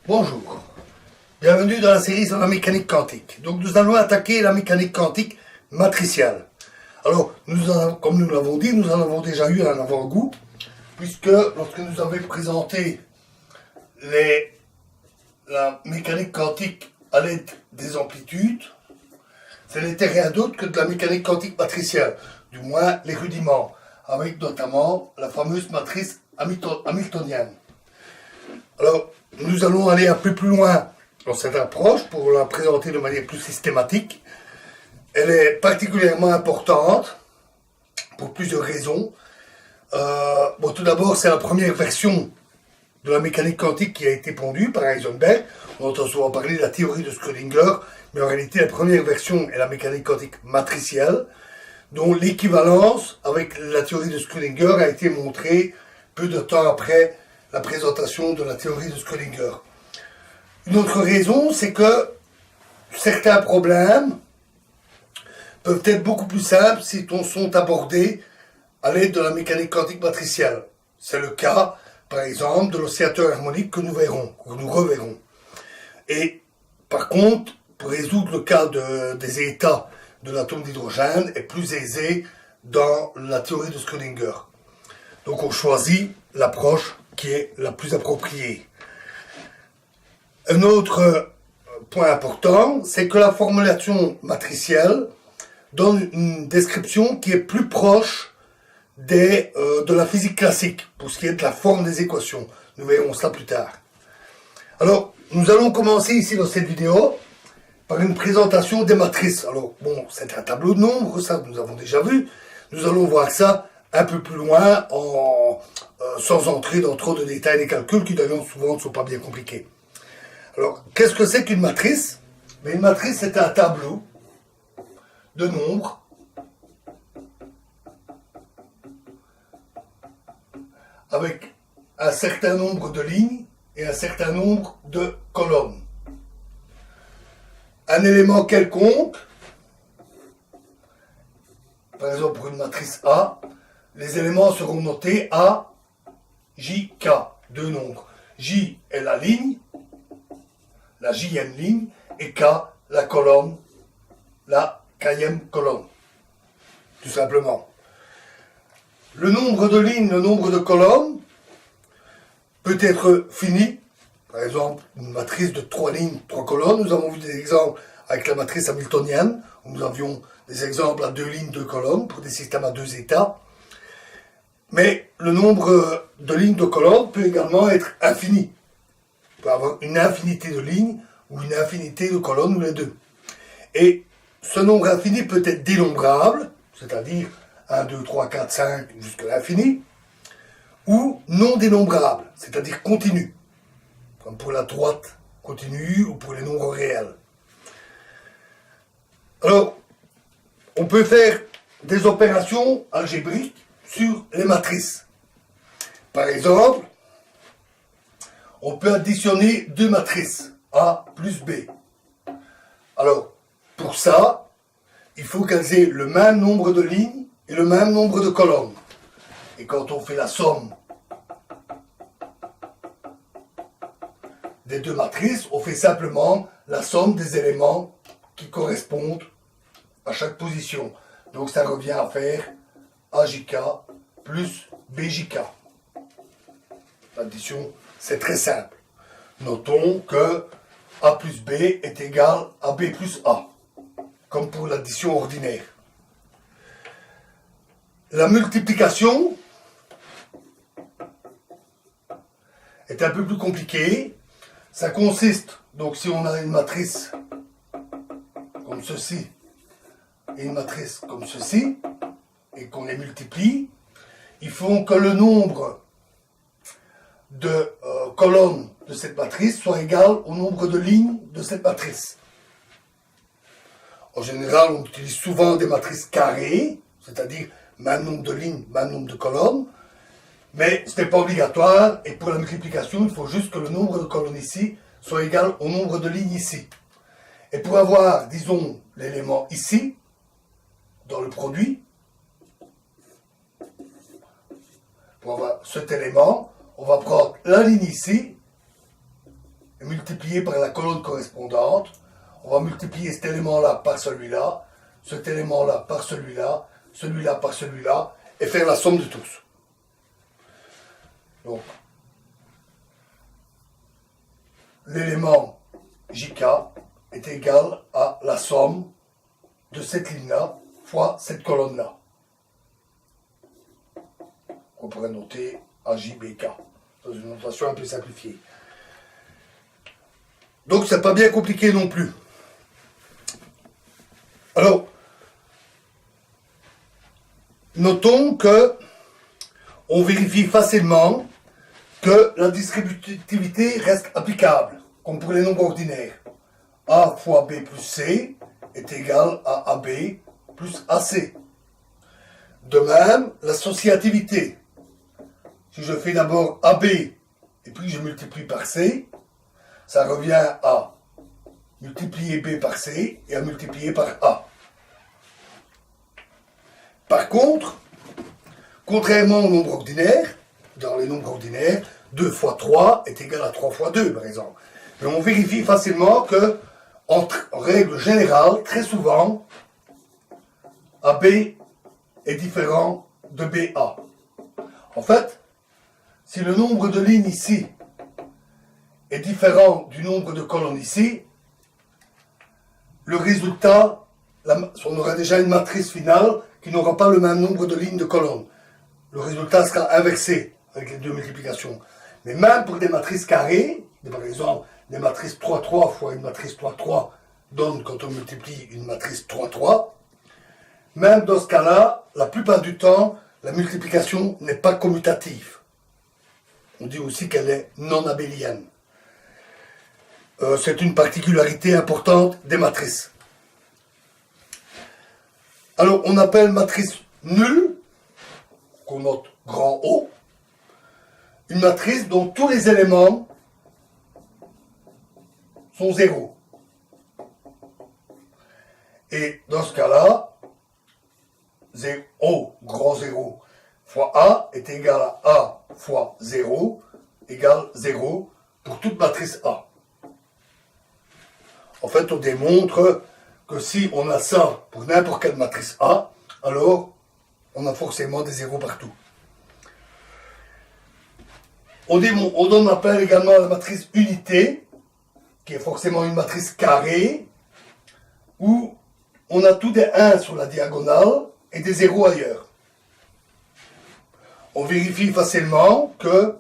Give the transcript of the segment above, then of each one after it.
Bonjour, bienvenue dans la série sur la mécanique quantique. Donc nous allons attaquer la mécanique quantique matricielle. Alors, comme nous l'avons dit, nous en avons déjà eu un avant-goût, puisque lorsque nous avions présenté la mécanique quantique à l'aide des amplitudes, ce n'était rien d'autre que de la mécanique quantique matricielle, du moins les rudiments, avec notamment la fameuse matrice hamiltonienne. Alors, nous allons aller un peu plus loin dans cette approche pour la présenter de manière plus systématique. Elle est particulièrement importante pour plusieurs raisons. Tout d'abord, c'est la première version de la mécanique quantique qui a été pondue par Heisenberg. On entend souvent parler de la théorie de Schrödinger, mais en réalité, la première version est la mécanique quantique matricielle, dont l'équivalence avec la théorie de Schrödinger a été montrée peu de temps après la présentation de la théorie de Schrödinger. Une autre raison, c'est que certains problèmes peuvent être beaucoup plus simples si ils sont abordés à l'aide de la mécanique quantique matricielle. C'est le cas, par exemple, de l'oscillateur harmonique que nous reverrons. Et par contre, pour résoudre le cas des états de l'atome d'hydrogène est plus aisé dans la théorie de Schrödinger. Donc on choisit l'approche qui est la plus appropriée. Un autre point important, c'est que la formulation matricielle donne une description qui est plus proche de la physique classique, pour ce qui est de la forme des équations. Nous verrons cela plus tard. Alors, nous allons commencer ici dans cette vidéo par une présentation des matrices. Alors, bon, c'est un tableau de nombres, ça nous avons déjà vu. Nous allons voir ça un peu plus loin, sans entrer dans trop de détails des calculs qui d'ailleurs souvent ne sont pas bien compliqués. Alors, qu'est-ce que c'est qu'une matrice? Une matrice, c'est un tableau de nombres avec un certain nombre de lignes et un certain nombre de colonnes. Un élément quelconque, par exemple pour une matrice A, les éléments seront notés A, J, K, deux nombres. J est la ligne, la Jème ligne, et K, la colonne, la Kème colonne, tout simplement. Le nombre de lignes, le nombre de colonnes peut être fini. Par exemple, une matrice de 3 lignes, 3 colonnes. Nous avons vu des exemples avec la matrice hamiltonienne, où nous avions des exemples à 2 lignes, 2 colonnes, pour des systèmes à 2 états. Mais le nombre de lignes de colonnes peut également être infini. On peut avoir une infinité de lignes ou une infinité de colonnes, ou les deux. Et ce nombre infini peut être dénombrable, c'est-à-dire 1, 2, 3, 4, 5, jusqu'à l'infini, ou non dénombrable, c'est-à-dire continu, comme pour la droite continue ou pour les nombres réels. Alors, on peut faire des opérations algébriques sur les matrices. Par exemple, on peut additionner deux matrices, A plus B. Alors, pour ça, il faut qu'elles aient le même nombre de lignes et le même nombre de colonnes. Et quand on fait la somme des deux matrices, on fait simplement la somme des éléments qui correspondent à chaque position. Donc ça revient à faire AJK plus BJK. L'addition, c'est très simple. Notons que A plus B est égal à B plus A, comme pour l'addition ordinaire. La multiplication est un peu plus compliquée. Ça consiste, donc si on a une matrice comme ceci et une matrice comme ceci, et qu'on les multiplie, il faut que le nombre de colonnes de cette matrice soit égal au nombre de lignes de cette matrice. En général, on utilise souvent des matrices carrées, c'est-à-dire même nombre de lignes, même nombre de colonnes, mais ce n'est pas obligatoire, et pour la multiplication, il faut juste que le nombre de colonnes ici soit égal au nombre de lignes ici. Et pour avoir, disons, l'élément ici, dans le produit, pour avoir cet élément, on va prendre la ligne ici est multiplié par la colonne correspondante. On va multiplier cet élément-là par celui-là, cet élément-là par celui-là, celui-là par celui-là, et faire la somme de tous. Donc, l'élément JK est égal à la somme de cette ligne-là fois cette colonne-là. On pourrait noter AJBK dans une notation un peu simplifiée. Donc, c'est pas bien compliqué non plus. Alors, notons que on vérifie facilement que la distributivité reste applicable, comme pour les nombres ordinaires. A fois B plus C est égal à AB plus AC. De même, l'associativité. Si je fais d'abord AB et puis je multiplie par C, ça revient à multiplier B par C et à multiplier par A. Par contre, contrairement aux nombres ordinaires, dans les nombres ordinaires, 2 fois 3 est égal à 3 fois 2, par exemple. Mais on vérifie facilement que, en règle générale, très souvent, AB est différent de BA. En fait, si le nombre de lignes ici est différent du nombre de colonnes ici, le résultat, on aura déjà une matrice finale qui n'aura pas le même nombre de lignes de colonnes. Le résultat sera inversé avec les deux multiplications. Mais même pour des matrices carrées, par exemple, des matrices 3-3 fois une matrice 3-3 donne, quand on multiplie, une matrice 3-3, même dans ce cas-là, la plupart du temps, la multiplication n'est pas commutative. On dit aussi qu'elle est non abélienne. C'est une particularité importante des matrices. Alors, on appelle matrice nulle, qu'on note grand O, une matrice dont tous les éléments sont zéro. Et dans ce cas-là, O, grand 0, fois A est égal à A fois 0 égale 0 pour toute matrice A. En fait, on démontre que si on a ça pour n'importe quelle matrice A, alors on a forcément des zéros partout. On appelle également la matrice unité, qui est forcément une matrice carrée, où on a tout des 1 sur la diagonale et des 0 ailleurs. On vérifie facilement que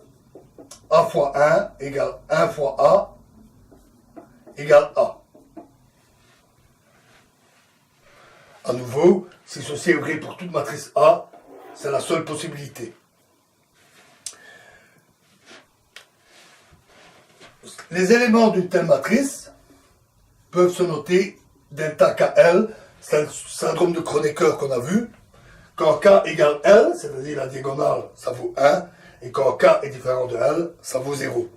A fois 1 égale 1 fois A égale A. À nouveau, si ceci est vrai pour toute matrice A, c'est la seule possibilité. Les éléments d'une telle matrice peuvent se noter delta KL, c'est le syndrome de Kronecker qu'on a vu. Quand K égale L, c'est-à-dire la diagonale, ça vaut 1, et quand K est différent de L, ça vaut 0.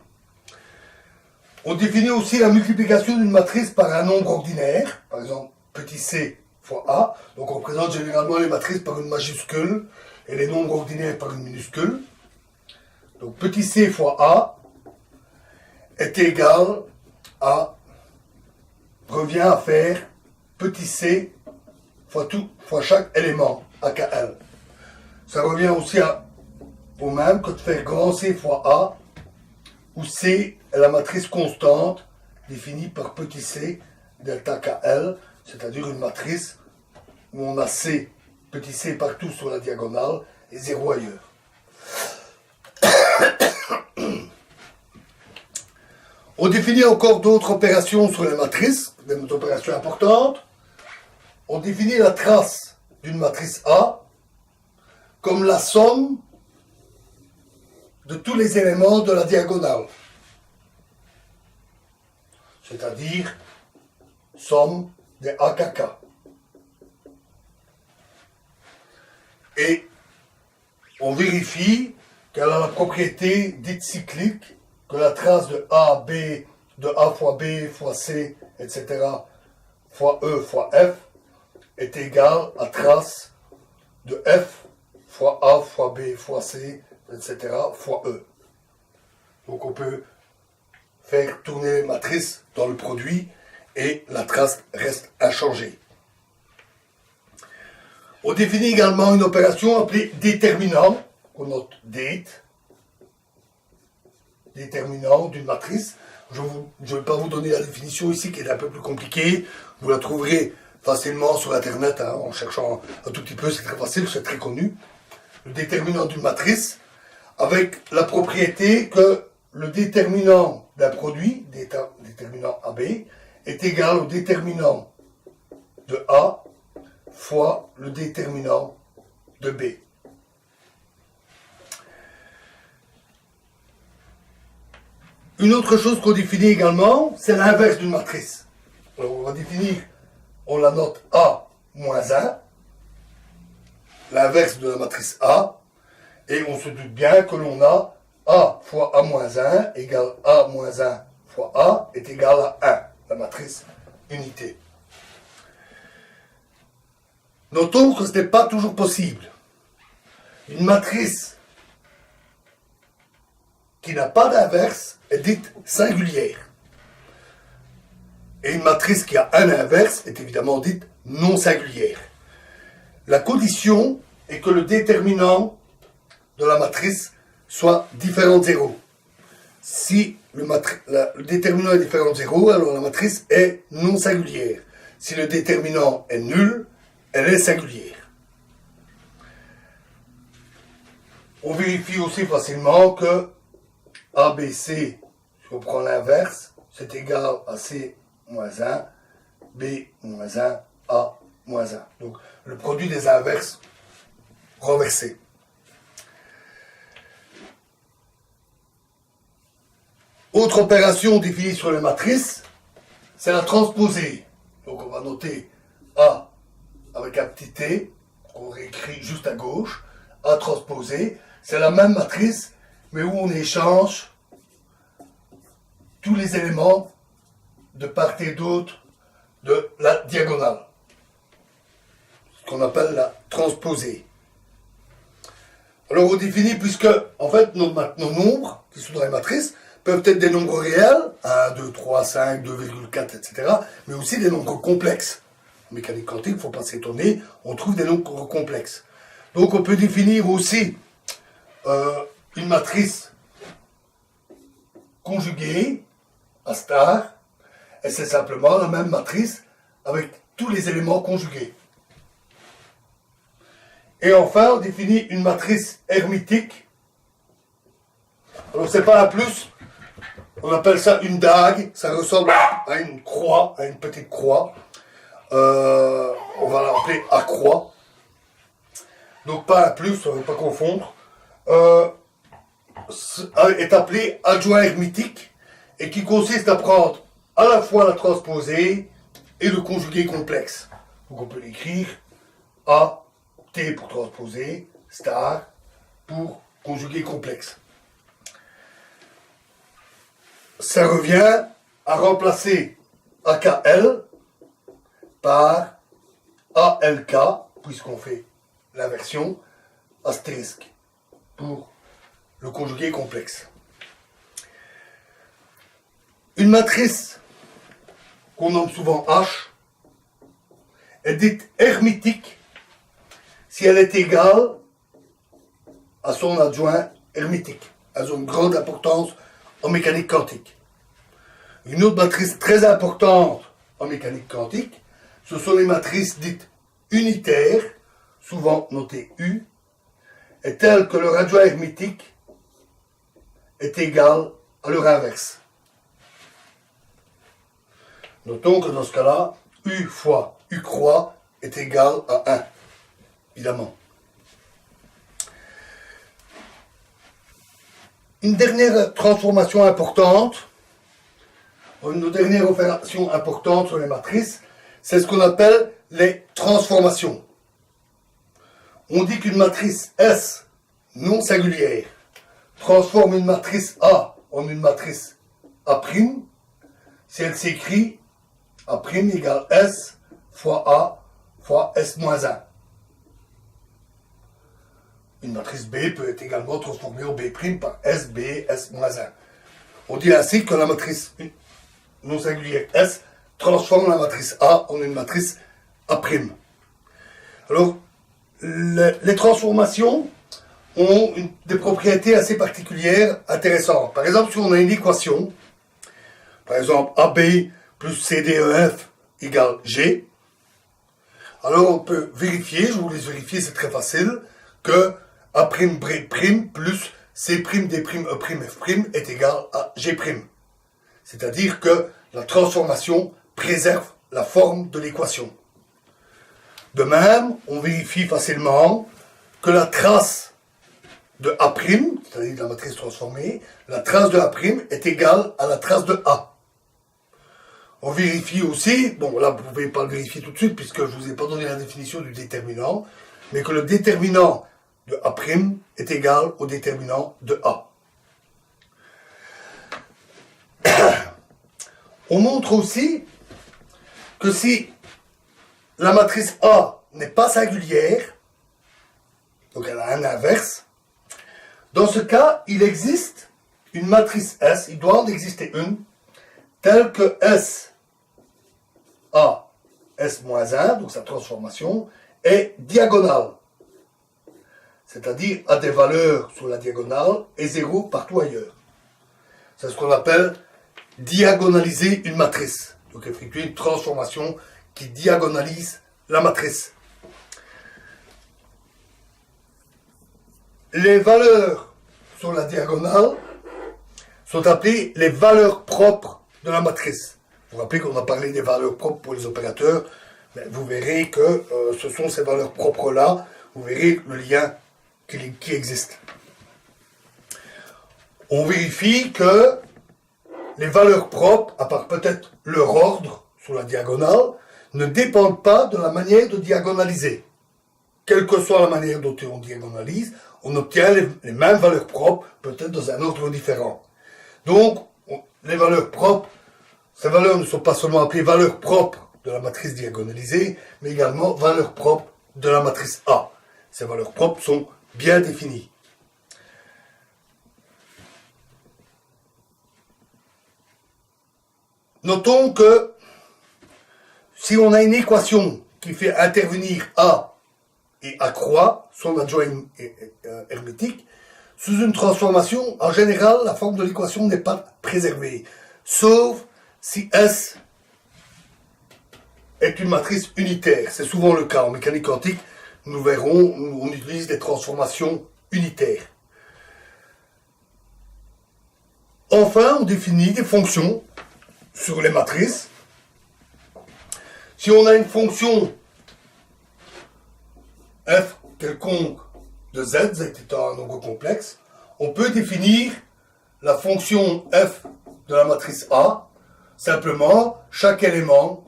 On définit aussi la multiplication d'une matrice par un nombre ordinaire, par exemple petit c fois A. Donc on représente généralement les matrices par une majuscule et les nombres ordinaires par une minuscule. Donc petit c fois A est égal à, revient à faire petit c fois chaque élément, AKL. Ça revient aussi au même que de faire grand C fois A, où C est la matrice constante définie par petit c delta KL, c'est-à-dire une matrice où on a C, petit c partout sur la diagonale et 0 ailleurs. On définit encore d'autres opérations sur les matrices, des opérations importantes. On définit la trace d'une matrice A comme la somme de tous les éléments de la diagonale. C'est-à-dire somme des AKK. Et on vérifie qu'elle a la propriété dite cyclique, que la trace de A, B, de A fois B fois C, etc., fois E fois F, est égale à trace de F fois A fois B fois C, etc., fois E. Donc on peut faire tourner les matrices dans le produit et la trace reste inchangée. On définit également une opération appelée déterminant, qu'on note date, déterminant d'une matrice. Je ne vais pas vous donner la définition ici qui est un peu plus compliquée, vous la trouverez facilement sur internet hein, en cherchant un tout petit peu, c'est très facile, c'est très connu. Le déterminant d'une matrice avec la propriété que le déterminant d'un produit, déterminant AB, est égal au déterminant de A fois le déterminant de B. Une autre chose qu'on définit également, c'est l'inverse d'une matrice. Alors on va définir, on la note A moins 1, l'inverse de la matrice A, et on se doute bien que l'on a A fois A moins 1 égale A moins 1 fois A est égal à 1, la matrice unité. Notons que ce n'est pas toujours possible. Une matrice qui n'a pas d'inverse est dite singulière. Et une matrice qui a un inverse est évidemment dite non singulière. La condition est que le déterminant de la matrice soit différent de 0. Si le déterminant est différent de 0, alors la matrice est non singulière. Si le déterminant est nul, elle est singulière. On vérifie aussi facilement que ABC, si on prend l'inverse, c'est égal à C moins 1, B moins 1, A moins 1. Donc le produit des inverses renversés. Autre opération définie sur les matrices, c'est la transposée. Donc on va noter A avec un petit t, qu'on réécrit juste à gauche, A transposé. C'est la même matrice, mais où on échange tous les éléments de part et d'autre de la diagonale. Ce qu'on appelle la transposée. Alors on définit, puisque en fait nos nombres qui sont dans les matrices peuvent être des nombres réels, 1, 2, 3, 5, 2,4, etc., mais aussi des nombres complexes. En mécanique quantique, il ne faut pas s'étonner, on trouve des nombres complexes. Donc on peut définir aussi une matrice conjuguée à star, et c'est simplement la même matrice avec tous les éléments conjugués. Et enfin, on définit une matrice hermétique. Alors c'est pas un plus, on appelle ça une dague, ça ressemble à une croix, à une petite croix. On va l'appeler A croix. Donc pas un plus, on ne va pas confondre. Est appelé adjoint hermétique et qui consiste à prendre à la fois la transposée et le conjugué complexe. Donc on peut l'écrire A, T pour transposer, star pour conjugué complexe. Ça revient à remplacer AKL par ALK, puisqu'on fait l'inversion, astérisque, pour le conjugué complexe. Une matrice qu'on nomme souvent H est dite hermétique si elle est égale à son adjoint hermétique. Elles ont une grande importance en mécanique quantique. Une autre matrice très importante en mécanique quantique, ce sont les matrices dites unitaires, souvent notées U, est telle que leur adjoint hermétique est égal à leur inverse. Notons que dans ce cas-là, U fois U croix est égal à 1, évidemment. Une dernière transformation importante, une dernière opération importante sur les matrices, c'est ce qu'on appelle les transformations. On dit qu'une matrice S non singulière transforme une matrice A en une matrice A' si elle s'écrit A' égale S fois A fois S-1. Une matrice B peut être également transformée en B' par SB, S-1. On dit ainsi que la matrice non singulière S transforme la matrice A en une matrice A'. Alors, les transformations ont des propriétés assez particulières, intéressantes. Par exemple, si on a une équation, par exemple AB plus CDEF égale G, alors on peut vérifier, je vous laisse vérifier, c'est très facile, que A' B' plus C' D' E' F' est égal à G'. C'est-à-dire que la transformation préserve la forme de l'équation. De même, on vérifie facilement que la trace de A', c'est-à-dire de la matrice transformée, la trace de A' est égale à la trace de A. On vérifie aussi, bon là vous ne pouvez pas le vérifier tout de suite puisque je ne vous ai pas donné la définition du déterminant, mais que le déterminant de A' est égal au déterminant de A. On montre aussi que si la matrice A n'est pas singulière, donc elle a un inverse, dans ce cas, il existe une matrice S, il doit en exister une, telle que S A, S-1, donc sa transformation, est diagonale. C'est-à-dire a des valeurs sur la diagonale et 0 partout ailleurs. C'est ce qu'on appelle diagonaliser une matrice. Donc effectuer une transformation qui diagonalise la matrice. Les valeurs sur la diagonale sont appelées les valeurs propres de la matrice. Vous vous rappelez qu'on a parlé des valeurs propres pour les opérateurs. Mais vous verrez que ce sont ces valeurs propres-là. Vous verrez le lien qui existe. On vérifie que les valeurs propres, à part peut-être leur ordre sur la diagonale, ne dépendent pas de la manière de diagonaliser. Quelle que soit la manière dont on diagonalise, on obtient les mêmes valeurs propres, peut-être dans un ordre différent. Donc, les valeurs propres, ces valeurs ne sont pas seulement appelées valeurs propres de la matrice diagonalisée, mais également valeurs propres de la matrice A. Ces valeurs propres sont bien définies. Notons que si on a une équation qui fait intervenir A et A croix, son adjoint hermétique, sous une transformation, en général, la forme de l'équation n'est pas préservée, sauf si S est une matrice unitaire. C'est souvent le cas. En mécanique quantique, nous verrons, on utilise des transformations unitaires. Enfin, on définit des fonctions sur les matrices. Si on a une fonction f quelconque de z, z étant un nombre complexe, on peut définir la fonction f de la matrice A. Simplement, chaque élément,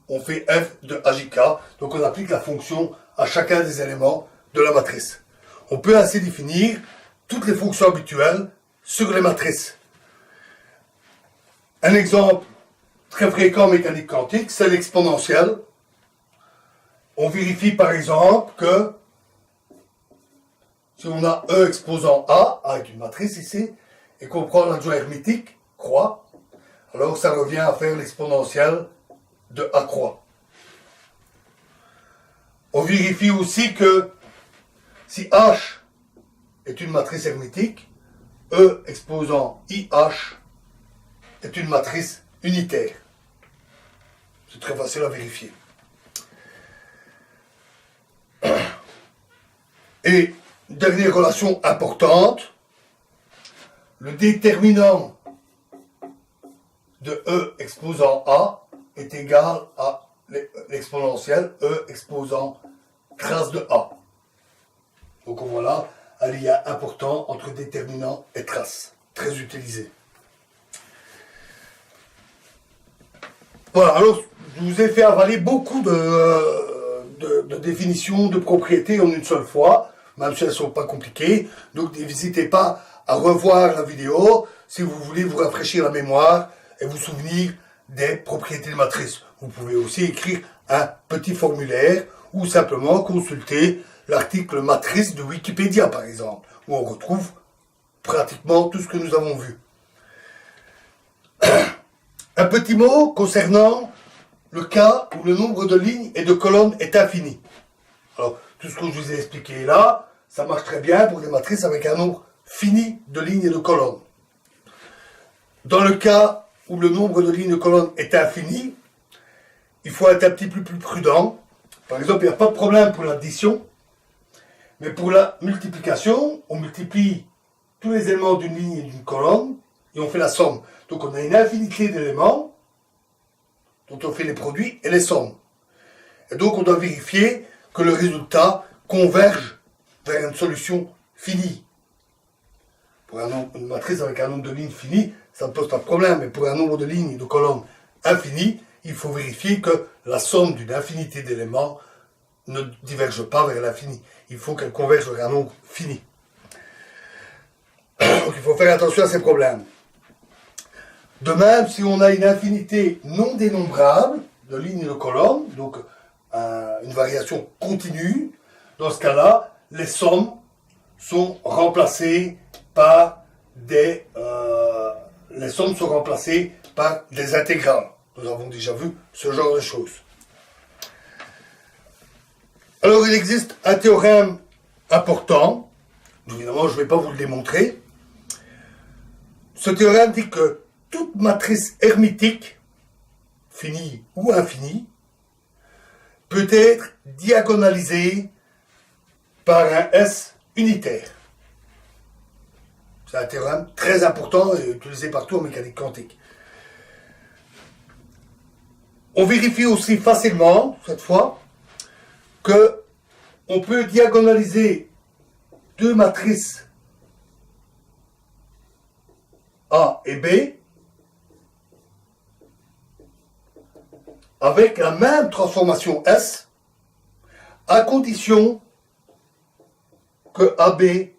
on fait f de AJK, donc on applique la fonction à chacun des éléments de la matrice. On peut ainsi définir toutes les fonctions habituelles sur les matrices. Un exemple très fréquent en mécanique quantique, c'est l'exponentielle. On vérifie par exemple que si on a E exposant A est une matrice ici, et qu'on prend l'adjoint hermétique, croix, alors ça revient à faire l'exponentielle de A croix. On vérifie aussi que si H est une matrice hermétique, E exposant IH est une matrice unitaire. C'est très facile à vérifier. Et dernière relation importante, le déterminant de E exposant A est égal à l'exponentielle E exposant trace de A. Donc voilà un lien important entre déterminant et trace, très utilisé. Voilà, alors je vous ai fait avaler beaucoup de définitions, de propriétés en une seule fois, même si elles ne sont pas compliquées. Donc n'hésitez pas à revoir la vidéo si vous voulez vous rafraîchir la mémoire et vous souvenir des propriétés de matrice. Vous pouvez aussi écrire un petit formulaire ou simplement consulter l'article matrice de Wikipédia par exemple, où on retrouve pratiquement tout ce que nous avons vu. Un petit mot concernant le cas où le nombre de lignes et de colonnes est infini. Alors, tout ce que je vous ai expliqué là, ça marche très bien pour des matrices avec un nombre fini de lignes et de colonnes. Dans le cas où le nombre de lignes et de colonnes est infini, il faut être un petit peu plus prudent. Par exemple, il n'y a pas de problème pour l'addition, mais pour la multiplication, on multiplie tous les éléments d'une ligne et d'une colonne, et on fait la somme. Donc on a une infinité d'éléments, dont on fait les produits et les sommes. Et donc on doit vérifier que le résultat converge vers une solution finie. Pour une matrice avec un nombre de lignes fini, ça ne pose pas de problème, mais pour un nombre de lignes et de colonnes infini, il faut vérifier que la somme d'une infinité d'éléments ne diverge pas vers l'infini. Il faut qu'elle converge vers un nombre fini. Donc il faut faire attention à ces problèmes. De même, si on a une infinité non dénombrable de lignes et de colonnes, donc une variation continue, dans ce cas-là, les sommes sont remplacées par des intégrales. Nous avons déjà vu ce genre de choses. Alors, il existe un théorème important. Évidemment, je ne vais pas vous le démontrer. Ce théorème dit que toute matrice hermétique, finie ou infinie, peut être diagonalisée par un S unitaire. C'est un théorème très important et utilisé partout en mécanique quantique. On vérifie aussi facilement, cette fois, que on peut diagonaliser deux matrices A et B avec la même transformation S, à condition que AB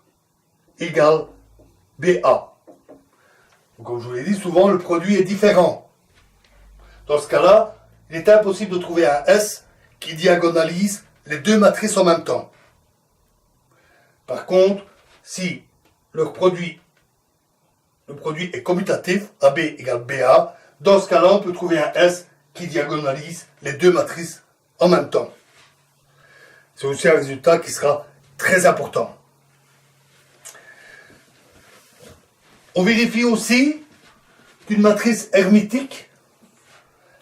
égale BA. Donc, comme je vous l'ai dit, souvent le produit est différent. Dans ce cas-là, il est impossible de trouver un S qui diagonalise les deux matrices en même temps. Par contre, si le produit est commutatif, AB égale BA, dans ce cas-là, on peut trouver un S qui diagonalise les deux matrices en même temps. C'est aussi un résultat qui sera très important. On vérifie aussi qu'une matrice hermétique,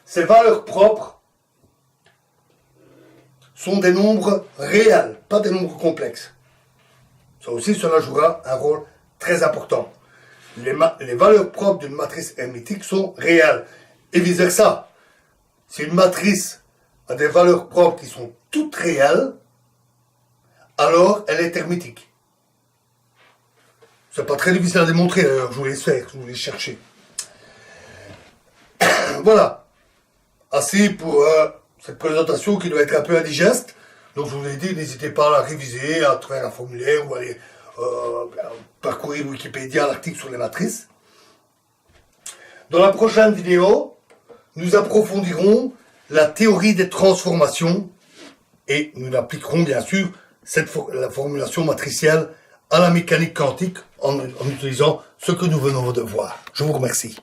ses valeurs propres sont des nombres réels, pas des nombres complexes. Ça aussi, cela jouera un rôle très important. Les valeurs propres d'une matrice hermétique sont réelles. Et vice-versa. Si une matrice a des valeurs propres qui sont toutes réelles, alors elle est hermétique. C'est pas très difficile à démontrer, d'ailleurs, je vous laisse faire, je vous laisse chercher. Voilà. Assez pour cette présentation qui doit être un peu indigeste. Donc je vous l'ai dit, n'hésitez pas à la réviser, à trouver un formulaire ou à aller parcourir Wikipédia, l'article sur les matrices. Dans la prochaine vidéo, nous approfondirons la théorie des transformations et nous appliquerons bien sûr la formulation matricielle à la mécanique quantique en utilisant ce que nous venons de voir. Je vous remercie.